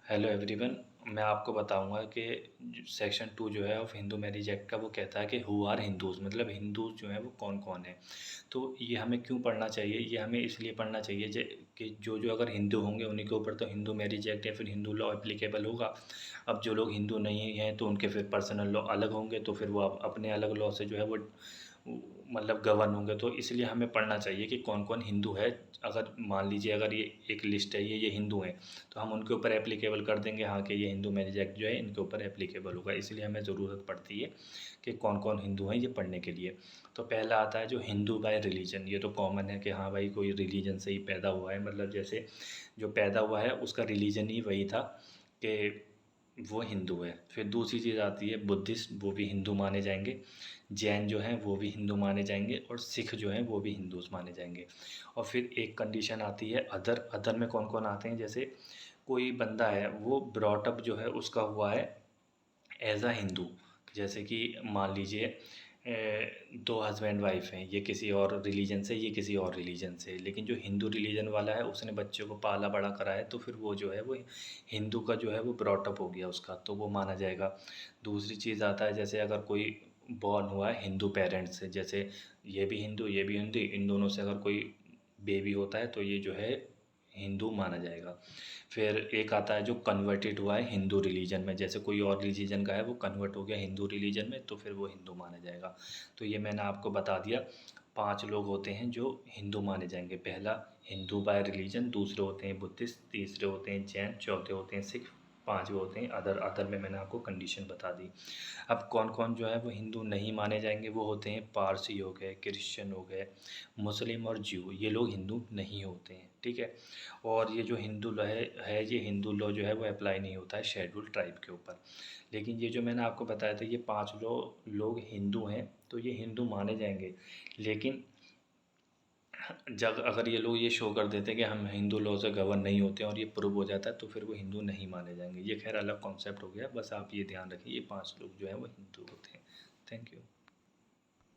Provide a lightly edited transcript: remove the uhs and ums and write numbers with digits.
Hello everyone. मैं आपको बताऊंगा कि सेक्शन 2 जो है ऑफ हिंदू मैरिज एक्ट का वो कहता है कि हु आर हिंदूज़, मतलब हिंदूज़ जो हैं वो कौन कौन है। तो ये हमें क्यों पढ़ना चाहिए, ये हमें इसलिए पढ़ना चाहिए कि जो जो अगर हिंदू होंगे उन्हीं के ऊपर तो हिंदू मैरिज एक्ट या फिर हिंदू लॉ एप्लीकेबल होगा। अब जो लोग हिंदू नहीं हैं तो उनके फिर पर्सनल लॉ अलग होंगे, तो फिर वो अपने अलग लॉ से जो है वो मतलब गवर्न होंगे। तो इसलिए हमें पढ़ना चाहिए कि कौन कौन हिंदू है। अगर मान लीजिए अगर ये एक लिस्ट है, ये हिंदू हैं, तो हम उनके ऊपर एप्लीकेबल कर देंगे हाँ कि ये हिंदू मैरिज एक्ट जो है इनके ऊपर एप्लीकेबल होगा। इसलिए हमें ज़रूरत पड़ती है कि कौन कौन हिंदू हैं ये पढ़ने के लिए। तो पहला आता है जो हिंदू बाय रिलीजन। ये तो कॉमन है कि हाँ भाई कोई रिलीजन से ही पैदा हुआ है, मतलब जैसे जो पैदा हुआ है उसका रिलीजन ही वही था कि वो हिंदू है। फिर दूसरी चीज़ आती है बुद्धिस्ट, वो भी हिंदू माने जाएंगे। जैन जो हैं वो भी हिंदू माने जाएंगे, और सिख जो हैं वो भी हिंदूज़ माने जाएंगे। और फिर एक कंडीशन आती है अदर। अदर में कौन कौन आते हैं, जैसे कोई बंदा है वो ब्रॉटअप जो है उसका हुआ है एज अ हिंदू। जैसे कि मान लीजिए दो हस्बैंड वाइफ हैं, ये किसी और रिलीजन से, ये किसी और रिलीजन से, लेकिन जो हिंदू रिलीजन वाला है उसने बच्चों को पाला बड़ा करा है, तो फिर वो जो है वो हिंदू का जो है वो ब्रॉटअप हो गया उसका, तो वो माना जाएगा। दूसरी चीज़ आता है जैसे अगर कोई बॉर्न हुआ है हिंदू पेरेंट्स से, जैसे ये भी हिंदू ये भी हिंदू, इन दोनों से अगर कोई बेबी होता है तो ये जो है हिंदू माना जाएगा। फिर एक आता है जो कन्वर्टेड हुआ है हिंदू रिलीजन में, जैसे कोई और रिलीजन का है वो कन्वर्ट हो गया हिंदू रिलीजन में, तो फिर वो हिंदू माना जाएगा। तो ये मैंने आपको बता दिया। 5 लोग होते हैं जो हिंदू माने जाएंगे। पहला हिंदू बाय रिलीजन, दूसरे होते हैं बुद्धिस्ट, तीसरे होते हैं जैन, चौथे होते हैं सिख, 5वें होते हैं अदर। अदर में मैंने आपको कंडीशन बता दी। अब कौन कौन जो है वो हिंदू नहीं माने जाएंगे, वो होते हैं पारसी हो गए, क्रिश्चियन हो गए, मुस्लिम और ज्यू, ये लोग हिंदू नहीं होते हैं। ठीक है। और ये जो हिंदू लॉ है ये हिंदू लॉ जो है वो अप्लाई नहीं होता है शेड्यूल ट्राइब के ऊपर। लेकिन ये जो मैंने आपको बताया था ये 5 लोग हिंदू हैं, तो ये हिंदू माने जाएंगे। लेकिन जब अगर ये लोग ये शो कर देते हैं कि हम हिंदू लॉ से गवर्न नहीं होते हैं और ये प्रूव हो जाता है, तो फिर वो हिंदू नहीं माने जाएंगे। ये खैर अलग कॉन्सेप्ट हो गया, बस आप ये ध्यान रखिए ये 5 लोग जो हैं वो हिंदू होते हैं। Thank you.